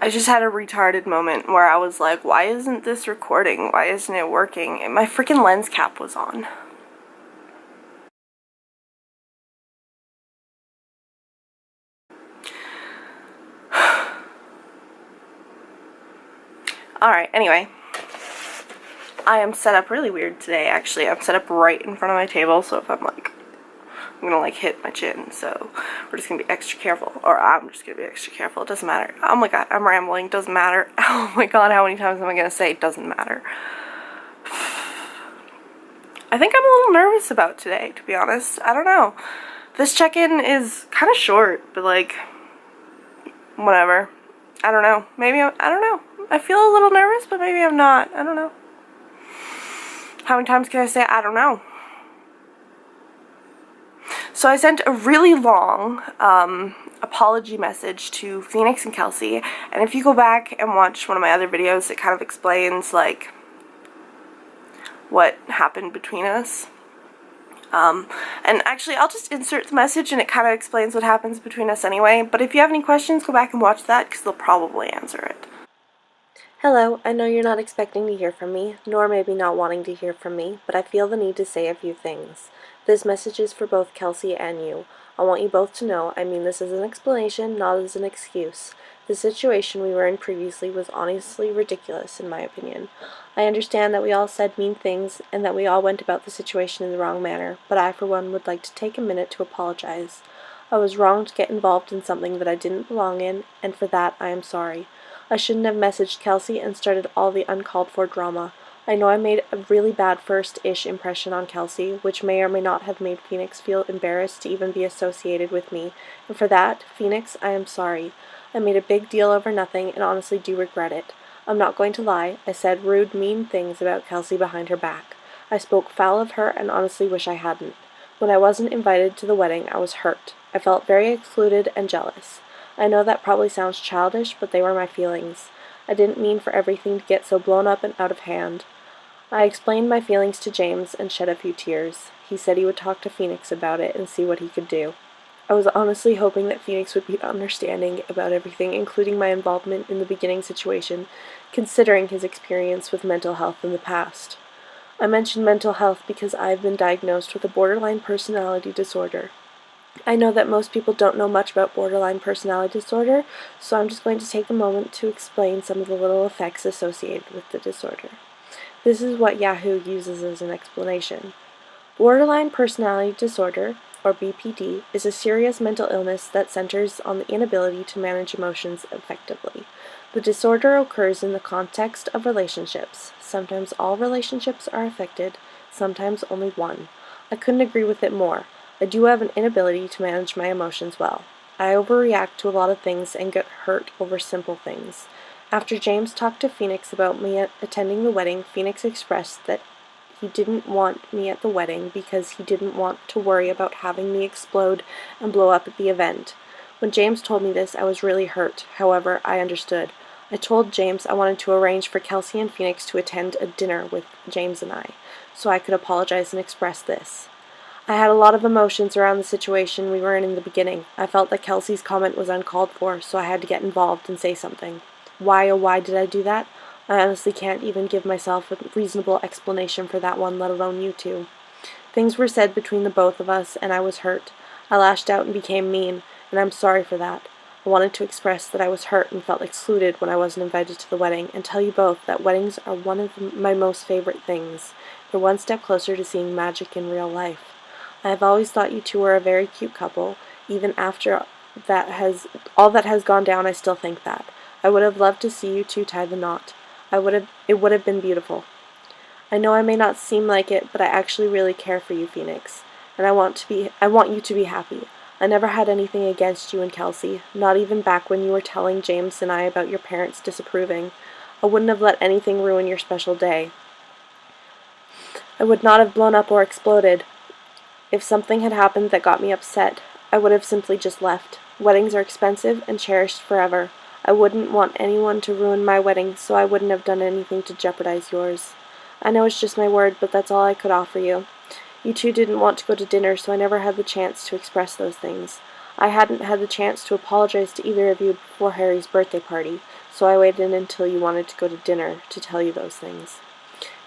I just had a retarded moment where I was like, why isn't this recording? Why isn't it working? And my freaking lens cap was on. Alright, anyway. I am set up really weird today, actually. I'm set up right in front of my table, so if I'm like, I'm gonna like hit my chin, so we're just gonna be extra careful. Or I'm just gonna be extra careful. It doesn't matter. Oh my god, I'm rambling. Doesn't matter. Oh my god, how many times am I gonna say it doesn't matter? I think I'm a little nervous about today, to be honest. I don't know. This check-in is kind of short, but like, whatever. I don't know. Maybe I don't know. I feel a little nervous, but maybe I'm not. I don't know. How many times can I say I don't know? So I sent a really long apology message to Phoenix and Kelsey, and if you go back and watch one of my other videos, it kind of explains like what happened between us. And actually I'll just insert the message and it kind of explains what happens between us anyway, but if you have any questions, go back and watch that because they'll probably answer it. Hello, I know you're not expecting to hear from me, nor maybe not wanting to hear from me, but I feel the need to say a few things. This message is for both Kelsey and you. I want you both to know I mean this as an explanation, not as an excuse. The situation we were in previously was honestly ridiculous, in my opinion. I understand that we all said mean things, and that we all went about the situation in the wrong manner, but I, for one, would like to take a minute to apologize. I was wrong to get involved in something that I didn't belong in, and for that I am sorry. I shouldn't have messaged Kelsey and started all the uncalled-for drama. I know I made a really bad first-ish impression on Kelsey, which may or may not have made Phoenix feel embarrassed to even be associated with me, and for that, Phoenix, I am sorry. I made a big deal over nothing and honestly do regret it. I'm not going to lie, I said rude, mean things about Kelsey behind her back. I spoke foul of her and honestly wish I hadn't. When I wasn't invited to the wedding, I was hurt. I felt very excluded and jealous. I know that probably sounds childish, but they were my feelings. I didn't mean for everything to get so blown up and out of hand. I explained my feelings to James and shed a few tears. He said he would talk to Phoenix about it and see what he could do. I was honestly hoping that Phoenix would be understanding about everything, including my involvement in the beginning situation, considering his experience with mental health in the past. I mentioned mental health because I've been diagnosed with a borderline personality disorder. I know that most people don't know much about borderline personality disorder, so I'm just going to take a moment to explain some of the little effects associated with the disorder. This is what Yahoo uses as an explanation. Borderline personality disorder, or BPD, is a serious mental illness that centers on the inability to manage emotions effectively. The disorder occurs in the context of relationships. Sometimes all relationships are affected, sometimes only one. I couldn't agree with it more. I do have an inability to manage my emotions well. I overreact to a lot of things and get hurt over simple things. After James talked to Phoenix about me attending the wedding, Phoenix expressed that he didn't want me at the wedding because he didn't want to worry about having me explode and blow up at the event. When James told me this, I was really hurt. However, I understood. I told James I wanted to arrange for Kelsey and Phoenix to attend a dinner with James and I, so I could apologize and express this. I had a lot of emotions around the situation we were in the beginning. I felt that Kelsey's comment was uncalled for, so I had to get involved and say something. Why, oh why did I do that? I honestly can't even give myself a reasonable explanation for that one, let alone you two. Things were said between the both of us, and I was hurt. I lashed out and became mean, and I'm sorry for that. I wanted to express that I was hurt and felt excluded when I wasn't invited to the wedding, and tell you both that weddings are one of my most favorite things. They're one step closer to seeing magic in real life. I have always thought you two were a very cute couple. Even after all that has gone down, I still think that. I would have loved to see you two tie the knot. It would have been beautiful. I know I may not seem like it, but I actually really care for you, Phoenix, and I want you to be happy. I never had anything against you and Kelsey, not even back when you were telling James and I about your parents disapproving. I wouldn't have let anything ruin your special day. I would not have blown up or exploded. If something had happened that got me upset, I would have simply just left. Weddings are expensive and cherished forever. I wouldn't want anyone to ruin my wedding, so I wouldn't have done anything to jeopardize yours. I know it's just my word, but that's all I could offer you. You two didn't want to go to dinner, so I never had the chance to express those things. I hadn't had the chance to apologize to either of you before Harry's birthday party, so I waited until you wanted to go to dinner to tell you those things.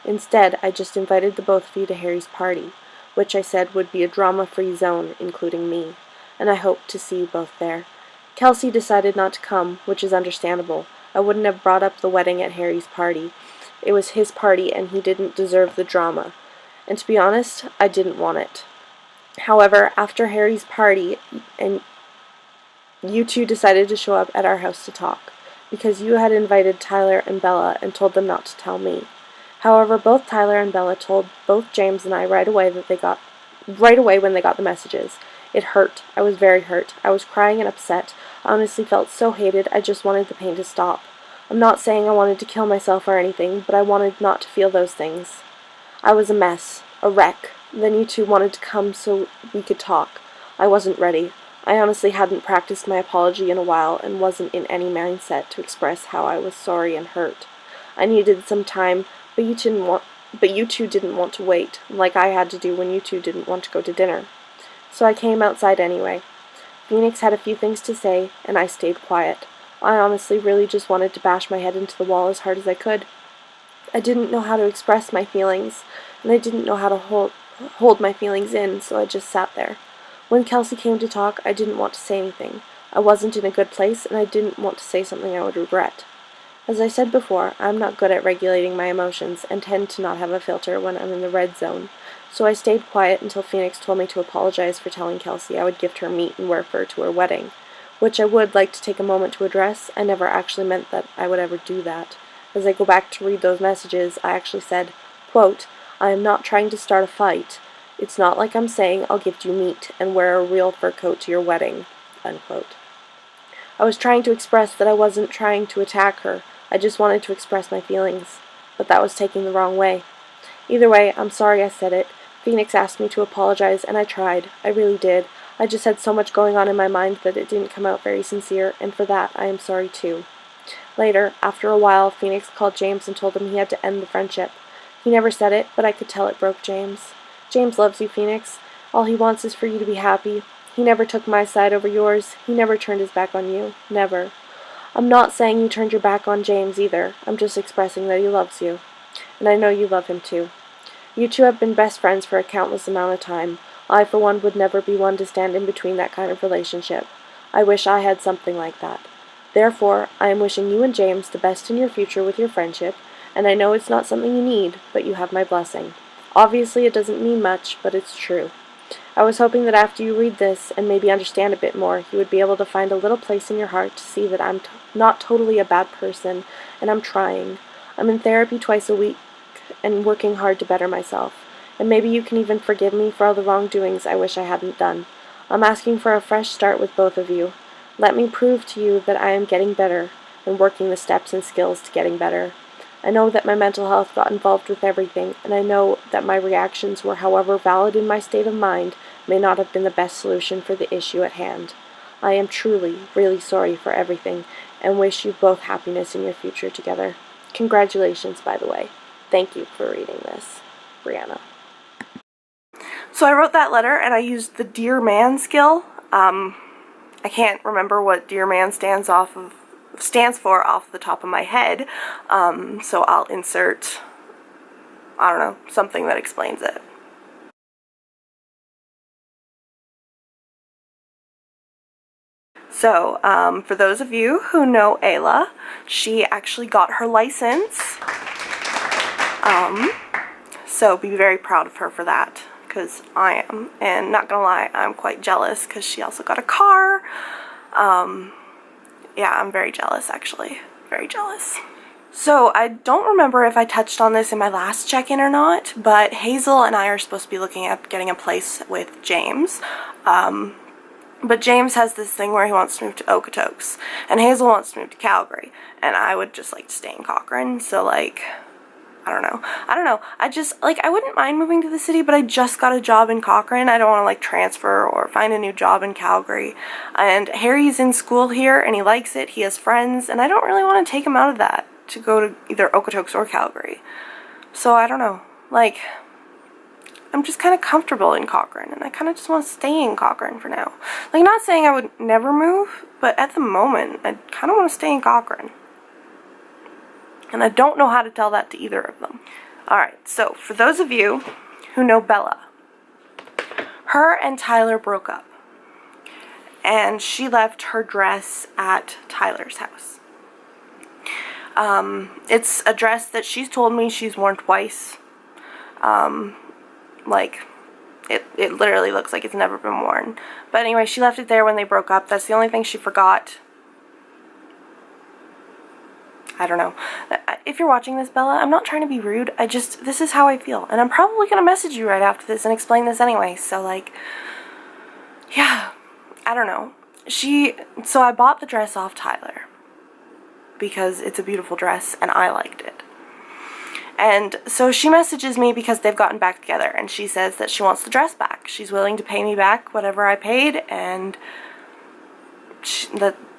Instead, I just invited the both of you to Harry's party, which I said would be a drama-free zone, including me, and I hoped to see you both there. Kelsey decided not to come, which is understandable. I wouldn't have brought up the wedding at Harry's party. It was his party, and he didn't deserve the drama. And to be honest, I didn't want it. However, after Harry's party, and you two decided to show up at our house to talk, because you had invited Tyler and Bella and told them not to tell me. However, both Tyler and Bella told both James and I right away when they got the messages. It hurt. I was very hurt. I was crying and upset. I honestly felt so hated, I just wanted the pain to stop. I'm not saying I wanted to kill myself or anything, but I wanted not to feel those things. I was a mess, a wreck. Then you two wanted to come so we could talk. I wasn't ready. I honestly hadn't practiced my apology in a while and wasn't in any mindset to express how I was sorry and hurt. I needed some time, but you two didn't want to wait, like I had to do when you two didn't want to go to dinner. So I came outside anyway. Phoenix had a few things to say, and I stayed quiet. I honestly really just wanted to bash my head into the wall as hard as I could. I didn't know how to express my feelings, and I didn't know how to hold my feelings in, so I just sat there. When Kelsey came to talk, I didn't want to say anything. I wasn't in a good place, and I didn't want to say something I would regret. As I said before, I'm not good at regulating my emotions and tend to not have a filter when I'm in the red zone, so I stayed quiet until Phoenix told me to apologize for telling Kelsey I would gift her meat and wear fur to her wedding, which I would like to take a moment to address. I never actually meant that I would ever do that. As I go back to read those messages, I actually said, quote, I am not trying to start a fight. It's not like I'm saying I'll gift you meat and wear a real fur coat to your wedding, unquote. I was trying to express that I wasn't trying to attack her. I just wanted to express my feelings, but that was taken the wrong way. Either way, I'm sorry I said it. Phoenix asked me to apologize, and I tried. I really did. I just had so much going on in my mind that it didn't come out very sincere, and for that, I am sorry too. Later, after a while, Phoenix called James and told him he had to end the friendship. He never said it, but I could tell it broke James. James loves you, Phoenix. All he wants is for you to be happy. He never took my side over yours. He never turned his back on you. Never. I'm not saying you turned your back on James either. I'm just expressing that he loves you. And I know you love him too. You two have been best friends for a countless amount of time. I, for one, would never be one to stand in between that kind of relationship. I wish I had something like that. Therefore, I am wishing you and James the best in your future with your friendship, and I know it's not something you need, but you have my blessing. Obviously, it doesn't mean much, but it's true. I was hoping that after you read this and maybe understand a bit more, you would be able to find a little place in your heart to see that I'm not totally a bad person, and I'm trying. I'm in therapy twice a week and working hard to better myself. And maybe you can even forgive me for all the wrongdoings I wish I hadn't done. I'm asking for a fresh start with both of you. Let me prove to you that I am getting better and working the steps and skills to getting better. I know that my mental health got involved with everything, and I know that my reactions were, however valid in my state of mind, may not have been the best solution for the issue at hand. I am truly, really sorry for everything, and wish you both happiness in your future together. Congratulations, by the way. Thank you for reading this. Briana. So I wrote that letter, and I used the Dear Man skill. I can't remember what Dear Man stands for off the top of my head, so I'll insert, I don't know, something that explains it. So, for those of you who know Ayla, she actually got her license, so be very proud of her for that, because I am, and not gonna lie, I'm quite jealous, because she also got a car. Yeah, I'm very jealous, actually. Very jealous. So, I don't remember if I touched on this in my last check-in or not, but Hazel and I are supposed to be looking at getting a place with James. But James has this thing where he wants to move to Okotoks, and Hazel wants to move to Calgary, and I would just like to stay in Cochrane, so like, I don't know. I just, like, I wouldn't mind moving to the city, but I just got a job in Cochrane. I don't want to, like, transfer or find a new job in Calgary. And Harry's in school here, and he likes it. He has friends, and I don't really want to take him out of that to go to either Okotoks or Calgary. So, I don't know. Like, I'm just kind of comfortable in Cochrane, and I kind of just want to stay in Cochrane for now. Like, not saying I would never move, but at the moment, I kind of want to stay in Cochrane. And I don't know how to tell that to either of them. Alright, so for those of you who know Bella, her and Tyler broke up. And she left her dress at Tyler's house. It's a dress that she's told me she's worn twice. Like, it literally looks like it's never been worn. But anyway, she left it there when they broke up. That's the only thing she forgot. I don't know. If you're watching this, Bella, I'm not trying to be rude. This is how I feel. And I'm probably going to message you right after this and explain this anyway. So, like, yeah, I don't know. So I bought the dress off Tyler because it's a beautiful dress and I liked it. And so she messages me because they've gotten back together, and she says that she wants the dress back. She's willing to pay me back whatever I paid, and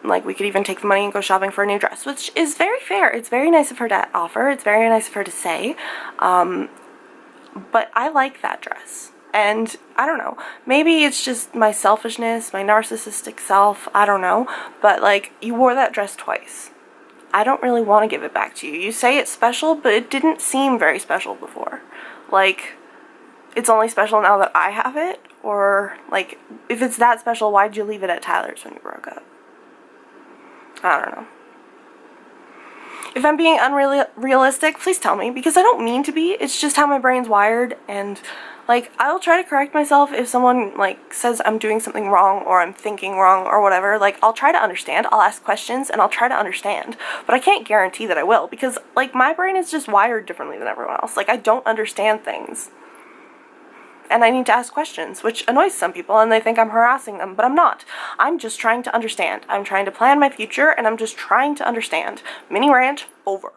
like, we could even take the money and go shopping for a new dress, which is very fair. It's very nice of her to offer. It's very nice of her to say. But I like that dress. And I don't know, maybe it's just my selfishness, my narcissistic self, I don't know. But, like, you wore that dress twice. I don't really want to give it back to you. You say it's special, but it didn't seem very special before. Like, it's only special now that I have it? Or, like, if it's that special, why'd you leave it at Tyler's when you broke up? I don't know. If I'm being unrealistic, please tell me, because I don't mean to be. It's just how my brain's wired, and, like, I'll try to correct myself if someone, like, says I'm doing something wrong or I'm thinking wrong or whatever. Like, I'll try to understand. I'll ask questions and I'll try to understand. But I can't guarantee that I will, because, like, my brain is just wired differently than everyone else. Like, I don't understand things. And I need to ask questions, which annoys some people, and they think I'm harassing them, but I'm not. I'm just trying to understand. I'm trying to plan my future, and I'm just trying to understand. Mini rant over.